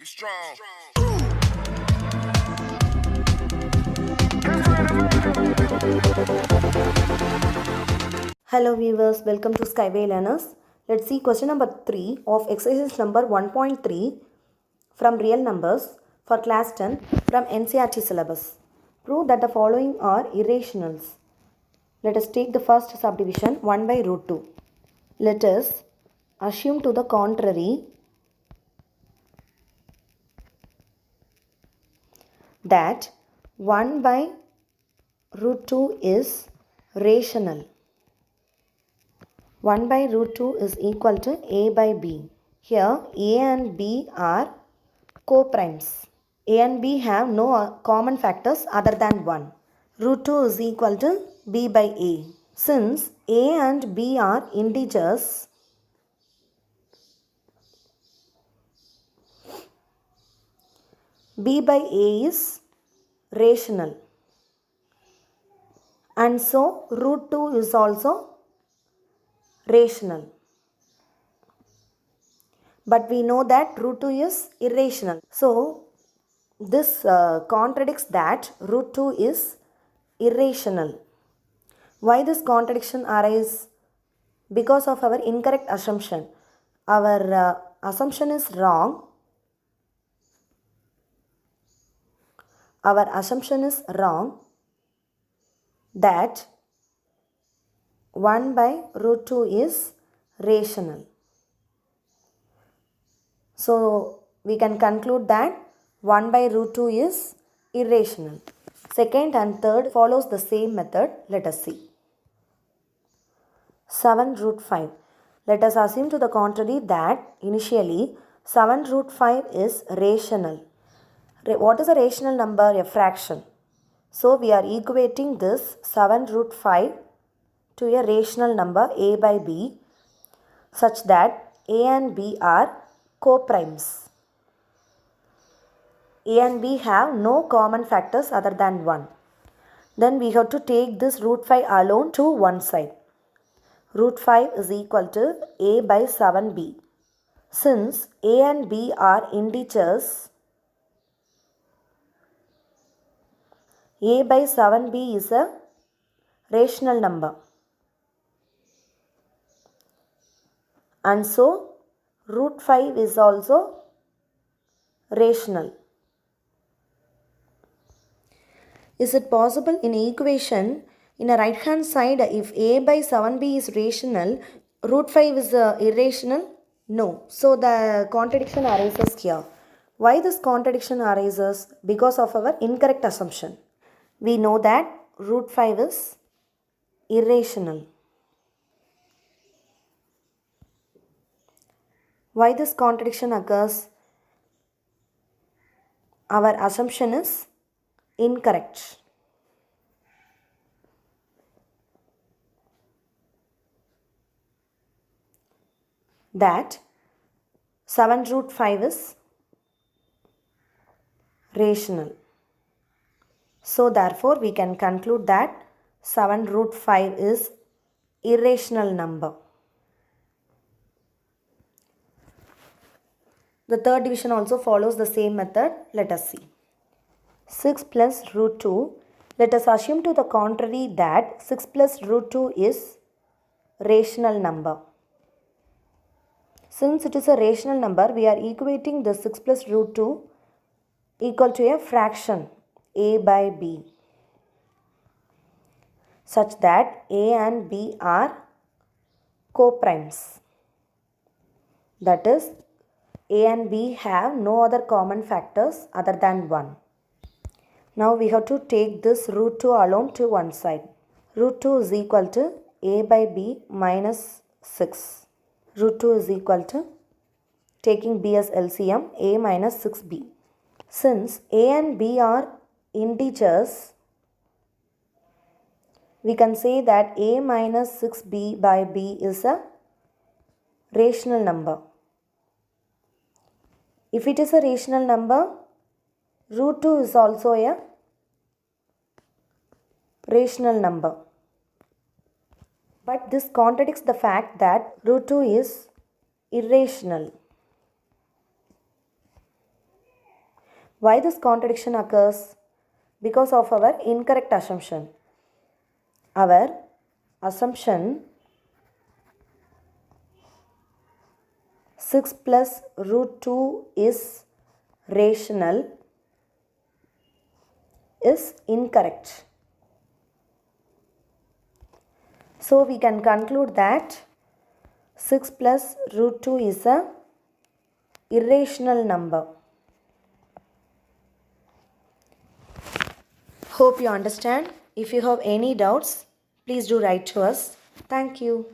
strong. Hello viewers, welcome to Skyway Learners. Let's see question number 3 of exercise number 1.3 from real numbers for class 10 from NCERT syllabus. Prove that the following are irrationals. Let us take the first subdivision 1 by root 2. Let us assume to the contrary that 1 by root 2 is rational. 1 by root 2 is equal to a by b. Here a and b are co-primes. A and b have no common factors other than 1. Root 2 is equal to b by a. Since a and b are integers, b by a is rational. And so root 2 is also rational. But we know that root 2 is irrational. So this contradicts that root 2 is irrational. Why this contradiction arises? Because of our incorrect assumption. Our assumption is wrong. Our assumption is wrong that 1 by root 2 is rational. So we can conclude that 1 by root 2 is irrational. Second and third follows the same method. Let us see. 7 root 5. Let us assume to the contrary that initially 7 root 5 is rational. What is a rational number? A fraction. So we are equating this 7 root 5 to a rational number a by b such that a and b are co-primes. A and b have no common factors other than 1. Then we have to take this root 5 alone to one side. Root 5 is equal to a by 7b. Since a and b are integers, a by 7b is a rational number. And so root 5 is also rational. Is it possible in equation in a right hand side if a by 7b is rational, root 5 is irrational? No. So the contradiction arises here. Why this contradiction arises? Because of our incorrect assumption. We know that root 5 is irrational. Why this contradiction occurs? Our assumption is incorrect. That 7 root 5 is rational. So therefore we can conclude that 7 root 5 is irrational number. The third division also follows the same method. Let us see. 6 plus root 2. Let us assume to the contrary that 6 plus root 2 is rational number. Since it is a rational number, we are equating the 6 plus root 2 equal to a fraction a by b such that a and b are co-primes. That is, a and b have no other common factors other than 1. Now we have to take this root 2 alone to one side. Root 2 is equal to a by b minus 6. Root 2 is equal to, taking b as LCM, a minus 6b. Since a and b are integers, we can say that a minus 6b by b is a rational number. If it is a rational number, root 2 is also a rational number. But this contradicts the fact that root 2 is irrational. Why this contradiction occurs? Because of our incorrect assumption. Our assumption 6 plus root 2 is rational is incorrect. So we can conclude that 6 plus root 2 is a irrational number. Hope you understand. If you have any doubts, please do write to us. Thank you.